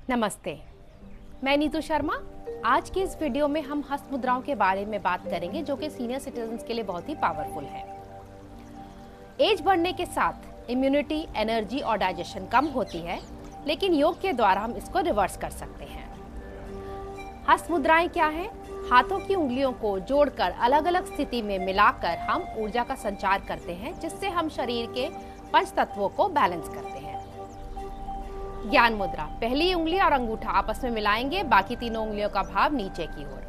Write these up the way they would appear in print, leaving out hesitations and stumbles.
नमस्ते, मैं नीतू शर्मा। आज की इस वीडियो में हम हस्त मुद्राओं के बारे में बात करेंगे जो कि सीनियर सिटीजन्स के लिए बहुत ही पावरफुल है। एज बढ़ने के साथ इम्यूनिटी, एनर्जी और डाइजेशन कम होती है, लेकिन योग के द्वारा हम इसको रिवर्स कर सकते हैं। हस्त मुद्राएं क्या हैं? हाथों की उंगलियों को जोड़कर अलग अलग स्थिति में मिलाकर हम ऊर्जा का संचार करते हैं, जिससे हम शरीर के पंच तत्वों को बैलेंस करते हैं। ज्ञान मुद्रा, पहली उंगली और अंगूठा आपस में मिलाएंगे, बाकी तीनों उंगलियों का भाव नीचे की ओर।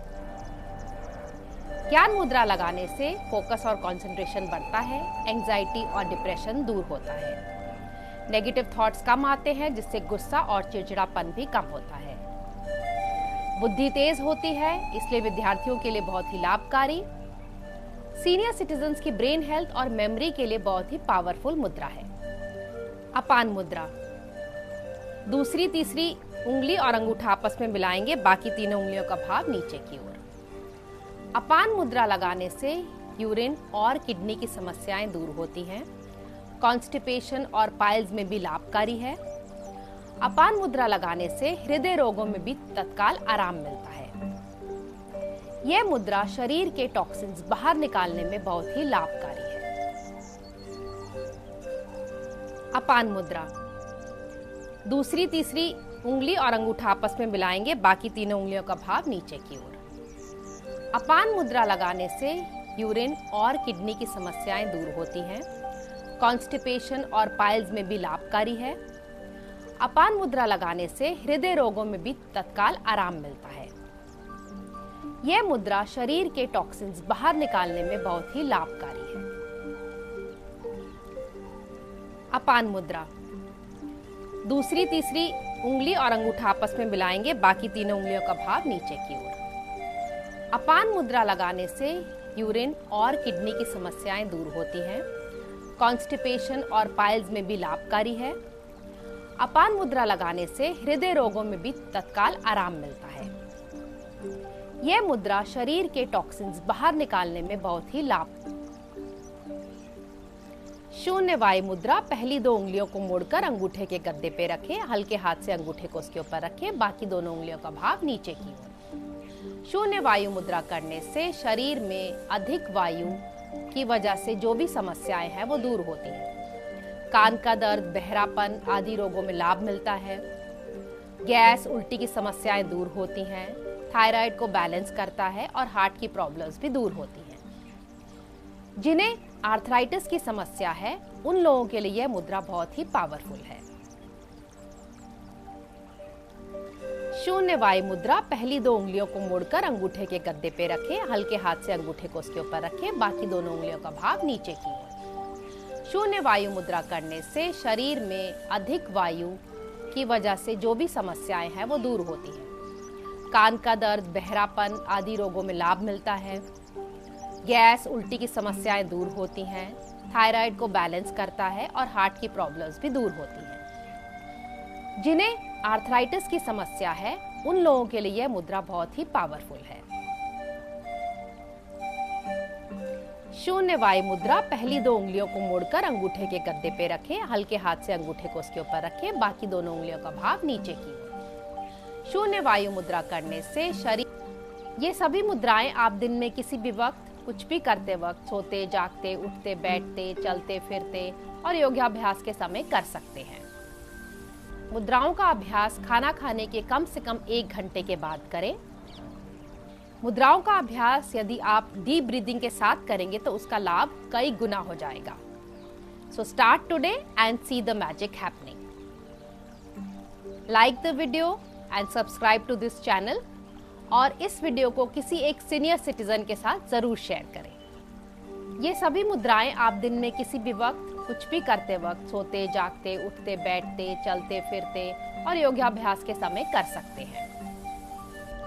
ज्ञान मुद्रा लगाने से फोकस और कंसंट्रेशन बढ़ता है, एंजाइटी और डिप्रेशन दूर होता है, नेगेटिव थॉट्स कम आते हैं, जिससे गुस्सा और चिड़चिड़ापन भी कम होता है। बुद्धि तेज होती है, इसलिए विद्यार्थियों के लिए बहुत ही लाभकारी। सीनियर सिटीजन्स की ब्रेन हेल्थ और मेमोरी के लिए बहुत ही पावरफुल मुद्रा है। अपान मुद्रा, दूसरी तीसरी उंगली और अंगूठा आपस में मिलाएंगे, बाकी तीनों उंगलियों का भाव नीचे की ओर। अपान मुद्रा लगाने से यूरिन और किडनी की समस्याएं दूर होती हैं, कॉन्स्टिपेशन और पाइल्स में भी लाभकारी है। अपान मुद्रा लगाने से हृदय रोगों में भी तत्काल आराम मिलता है। यह मुद्रा शरीर के टॉक्सिन्स बाहर निकालने में बहुत ही लाभकारी है। अपान मुद्रा, दूसरी तीसरी उंगली और अंगूठा आपस में मिलाएंगे, बाकी तीनों उंगलियों का भाव नीचे की ओर। अपान मुद्रा लगाने से यूरिन और किडनी की समस्याएं दूर होती हैं, कॉन्स्टिपेशन और पाइल्स में भी लाभकारी है। अपान मुद्रा लगाने से हृदय रोगों में भी तत्काल आराम मिलता है। यह मुद्रा शरीर के टॉक्सिन्स बाहर निकालने में बहुत ही लाभकारी है। अपान मुद्रा, दूसरी तीसरी उंगली और अंगूठा आपस में मिलाएंगे, बाकी तीनों उंगलियों का भाव नीचे की ओर। अपान मुद्रा लगाने से यूरिन और किडनी की समस्याएं दूर होती हैं, कॉन्स्टिपेशन और पाइल्स में भी लाभकारी है। अपान मुद्रा लगाने से हृदय रोगों में भी तत्काल आराम मिलता है। यह मुद्रा शरीर के टॉक्सिन्स बाहर निकालने में बहुत ही लाभ। शून्य वायु मुद्रा, पहली दो उंगलियों को मोड़कर अंगूठे के गद्दे पे रखें, हल्के हाथ से अंगूठे को उसके ऊपर रखें, बाकी दोनों उंगलियों का भाव नीचे की ओर। शून्य वायु मुद्रा करने से शरीर में अधिक वायु की वजह से जो भी समस्याएं हैं वो दूर होती हैं। कान का दर्द, बहरापन आदि रोगों में लाभ मिलता है। गैस, उल्टी की समस्याएं दूर होती हैं, थायराइड को बैलेंस करता है और हार्ट की प्रॉब्लम्स भी दूर होती हैं। जिन्हें आर्थराइटिस की समस्या है, उन लोगों के लिए यह मुद्रा बहुत ही पावरफुल है। शून्य वायु मुद्रा, पहली दो उंगलियों को मोड़कर अंगूठे के गद्दे पे रखें, हल्के हाथ से अंगूठे को उसके ऊपर रखें, बाकी दोनों उंगलियों का भाव नीचे की ओर। शून्य वायु मुद्रा करने से शरीर में अधिक वायु की वजह से जो भी समस्याएं हैं वो दूर होती हैं। कान का दर्द, बहरापन आदि रोगों में लाभ मिलता है। गैस, उल्टी की समस्याएं दूर होती हैं, थायराइड को बैलेंस करता है और हार्ट की प्रॉब्लम्स भी दूर होती हैं। जिन्हें आर्थराइटिस की समस्या है, उन लोगों के लिए यह मुद्रा बहुत ही पावरफुल है। शून्य वायु मुद्रा, पहली दो उंगलियों को मोड़कर अंगूठे के गद्दे पे रखें, हल्के हाथ से अंगूठे को उसके ऊपर रखें, बाकी दोनों उंगलियों का भाव नीचे की ओर। शून्य वायु मुद्रा करने से शरीर, ये सभी मुद्राएं आप दिन में किसी भी वक्त कुछ भी करते वक्त, सोते जागते, उठते बैठते, चलते फिरते और योगाभ्यास के समय कर सकते हैं। मुद्राओं का अभ्यास खाना खाने के कम से कम 1 घंटे के बाद करें। मुद्राओं का अभ्यास यदि आप डीप ब्रीदिंग के साथ करेंगे तो उसका लाभ कई गुना हो जाएगा। So start today and see the magic happening. Like the video and subscribe to this channel और इस वीडियो को किसी एक सीनियर सिटीजन के साथ जरूर शेयर करें। ये सभी मुद्राएं आप दिन में किसी भी वक्त कुछ भी करते वक्त, सोते जागते, उठते बैठते, चलते फिरते और योगाभ्यास के समय कर सकते हैं।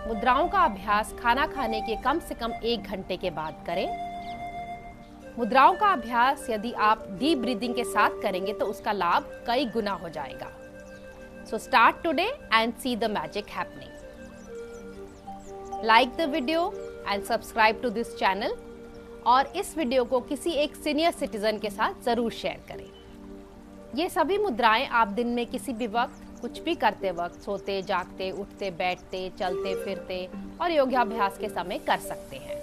मुद्राओं का अभ्यास खाना खाने के कम से कम 1 घंटे के बाद करें। मुद्राओं का अभ्यास यदि आप डीप ब्रीदिंग के साथ करेंगे तो उसका लाभ कई गुना हो जाएगा। So start today and see the magic happening. Like the video and subscribe to this channel और इस वीडियो को किसी एक सीनियर सिटीजन के साथ जरूर शेयर करें। ये सभी मुद्राएं आप दिन में किसी भी वक्त कुछ भी करते वक्त सोते, जागते, उठते, बैठते, चलते फिरते और योगाभ्यास के समय कर सकते हैं।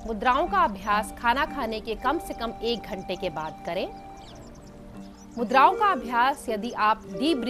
मुद्राओं का अभ्यास खाना खाने के कम से कम 1 घंटे के बाद करें। मुद्राओं का अभ्यास यदि आप डीप